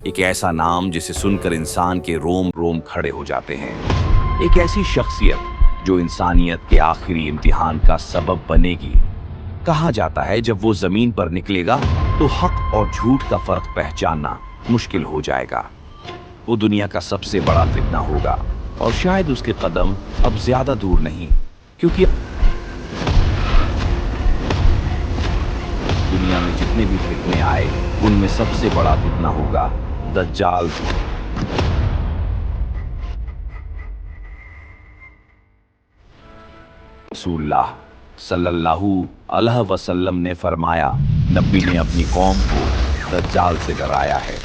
ایک ایسا نام جسے سنکر انسان کے روم روم کھڑے ہو جاتے ہیں، ایک ایسی شخصیت جو انسانیت کے آخری امتحان کا سبب بنے گی۔ کہا جاتا ہے جب وہ زمین پر نکلے گا تو حق اور جھوٹ کا فرق پہچاننا مشکل ہو جائے گا۔ وہ دنیا کا سب سے بڑا فتنہ ہوگا اور شاید اس کے قدم اب زیادہ دور نہیں، کیونکہ دنیا میں جتنے بھی فتنے آئے ان میں سب سے بڑا فتنہ ہوگا دجال۔ رسول اللہ صلی اللہ علیہ وسلم نے فرمایا، نبی نے اپنی قوم کو دجال سے ڈرایا ہے،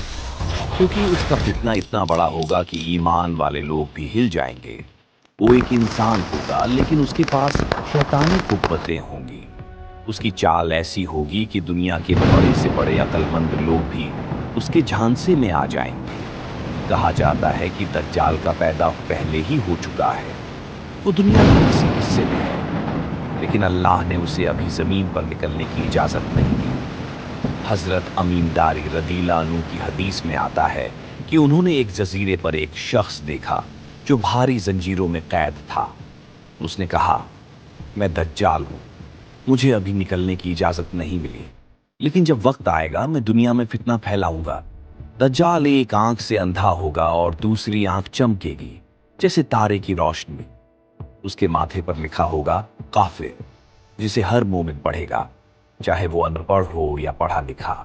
کیونکہ اس کا فتنہ اتنا بڑا ہوگا کہ ایمان والے لوگ بھی ہل جائیں گے۔ وہ ایک انسان ہوگا لیکن اس کے پاس شیطانی قوتیں ہوں گی۔ اس کی چال ایسی ہوگی کہ دنیا کے بڑے سے بڑے عقل مند لوگ بھی اس کے جھانسے میں آ جائیں گے۔ کہا جاتا ہے کہ دجال کا پیدا پہلے ہی ہو چکا ہے، وہ دنیا کے کسی حصے میں ہے، لیکن اللہ نے اسے ابھی زمین پر نکلنے کی اجازت نہیں دی۔ حضرت امین داری رضی اللہ عنہ کی حدیث میں آتا ہے کہ انہوں نے ایک جزیرے پر ایک شخص دیکھا جو بھاری زنجیروں میں قید تھا۔ اس نے کہا، میں دجال ہوں، مجھے ابھی نکلنے کی اجازت نہیں ملی، لیکن جب وقت آئے گا میں دنیا میں فتنہ پھیلاؤں گا۔ دجال ایک آنکھ سے اندھا ہوگا اور دوسری آنکھ چمکے گی جیسے تارے کی روشنی۔ اس کے ماتھے پر لکھا ہوگا کافر، جسے ہر مومن پڑھے گا، چاہے وہ ان پڑھ ہو یا پڑھا لکھا۔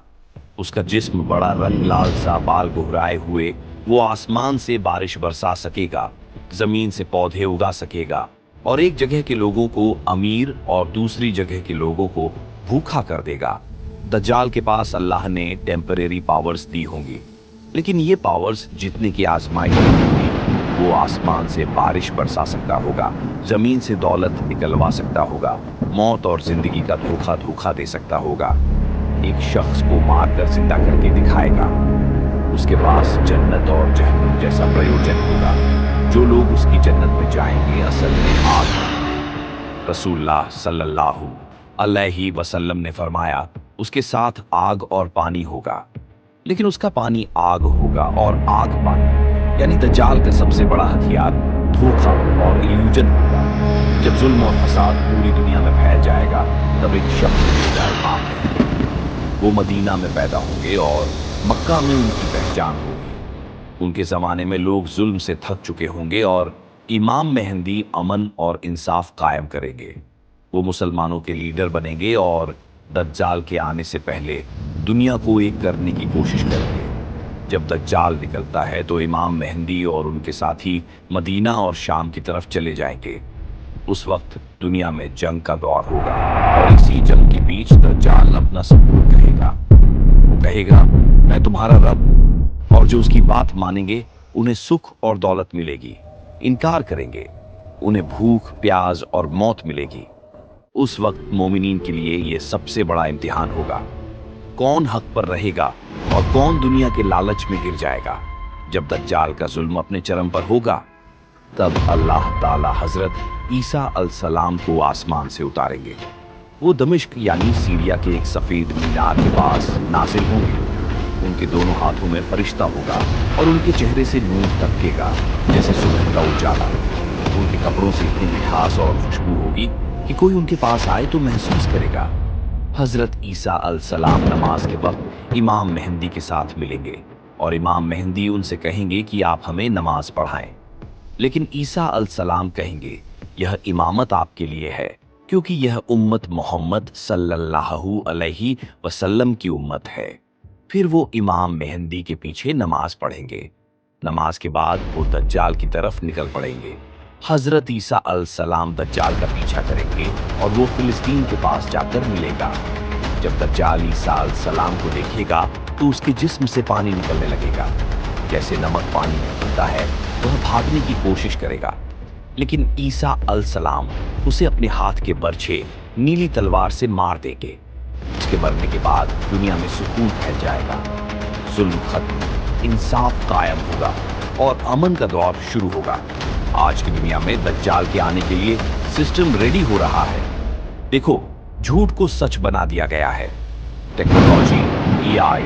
اس کا جسم بڑا رنگ لال سا، بال گہرائے ہوئے، وہ آسمان سے بارش برسا سکے گا، زمین سے پودے اگا سکے گا، اور ایک جگہ کے لوگوں کو امیر اور دوسری جگہ کے لوگوں کو بھوکا کر دے گا۔ دجال کے پاس اللہ نے ٹیمپریری پاورز دی ہوں گی، لیکن یہ پاورز جتنے کی آزمائش ہوں گی، وہ آسمان سے بارش برسا سکتا ہوگا، زمین سے دولت نکلوا سکتا ہوگا، موت اور زندگی کا دھوکا دے سکتا ہوگا، ایک شخص کو مار کر زندہ کر کے دکھائے گا۔ اس کے پاس جنت اور جہنم جیسا پریوجن ہوگا، جو لوگ اس کی جنت میں جائیں گے اصل میں آگ۔ رسول اللہ صلی اللہ علیہ وسلم نے فرمایا، اس کے ساتھ آگ اور پانی ہوگا، لیکن اس کا پانی آگ ہوگا اور آگ پانی، یعنی دجال کا سب سے بڑا ہتھیار دھوکا اور ایلوژن ہوگا۔ جب ظلم اور فساد پوری دنیا میں پھیل جائے گا تب ایک شخص ہوگا امام مہدی۔ وہ مدینہ میں پیدا ہوں گے اور مکہ میں ان کی پہچان ہوگی۔ ان کے زمانے میں لوگ ظلم سے تھک چکے ہوں گے اور امام مہدی امن اور انصاف قائم کریں گے۔ وہ مسلمانوں کے لیڈر بنیں گے اور دجال کے آنے سے پہلے دنیا کو ایک کرنے کی کوشش کریں گے۔ جب دجال نکلتا ہے تو امام مہدی اور ان کے ساتھی مدینہ اور شام کی طرف چلے جائیں گے۔ اس وقت دنیا میں جنگ کا دور ہوگا اور اسی جنگ کے بیچ دجال اپنا ثبوت کہے گا۔ وہ کہے گا، میں تمہارا رب، اور جو اس کی بات مانیں گے انہیں سکھ اور دولت ملے گی، انکار کریں گے انہیں بھوک، پیاز اور موت ملے گی۔ اس وقت مومنین کے لیے یہ سب سے بڑا امتحان ہوگا، کون حق پر رہے گا اور کون دنیا کے لالچ میں گر جائے گا۔ جب دجال کا ظلم اپنے چرم پر ہوگا تب اللہ تعالی حضرت عیسیٰ علیہ السلام کو آسمان سے اتاریں گے۔ وہ دمشق یعنی سیریا کے ایک سفید مینار کے پاس نازل ہوں گے۔ ان کے دونوں ہاتھوں میں فرشتہ ہوگا اور ان کے چہرے سے نور ٹپکے گا جیسے صبح کا اجالا۔ ان کے کپڑوں سے اتنی مٹھاس اور خوشبو ہوگی کہ کوئی ان کے پاس آئے تو محسوس کرے گا۔ حضرت عیسیٰ علیہ السلام نماز کے وقت امام مہدی کے ساتھ ملیں گے اور امام مہدی ان سے کہیں گے کہ آپ ہمیں نماز پڑھائیں، لیکن عیسیٰ علیہ السلام کہیں گے، یہ امامت آپ کے لیے ہے، کیونکہ یہ امت محمد صلی اللہ علیہ وسلم کی امت ہے۔ پھر وہ امام مہدی کے پیچھے نماز پڑھیں گے۔ نماز کے بعد وہ دجال کی طرف نکل پڑیں گے۔ حضرت عیسیٰ علیہ السلام دجال کا پیچھا کریں گے اور وہ فلسطین کے پاس جا کر ملے گا۔ جب دجال عیسیٰ علیہ السلام کو دیکھے گا تو اس کے جسم سے پانی نکلنے لگے گا، جیسے نمک پانی میں پھولتا ہے۔ وہ بھاگنے کی کوشش کرے گا، لیکن عیسیٰ علیہ السلام اسے اپنے ہاتھ کے برچھے نیلی تلوار سے مار دیں گے۔ اس کے مرنے کے بعد دنیا میں سکون پھیل جائے گا، ظلم ختم، انصاف قائم ہوگا اور امن کا دور شروع ہوگا۔ آج کی دنیا میں دجال کے آنے کے لیے سسٹم ریڈی ہو رہا ہے۔ دیکھو، جھوٹ کو سچ بنا دیا گیا ہے، ٹیکنالوجی، اے آئی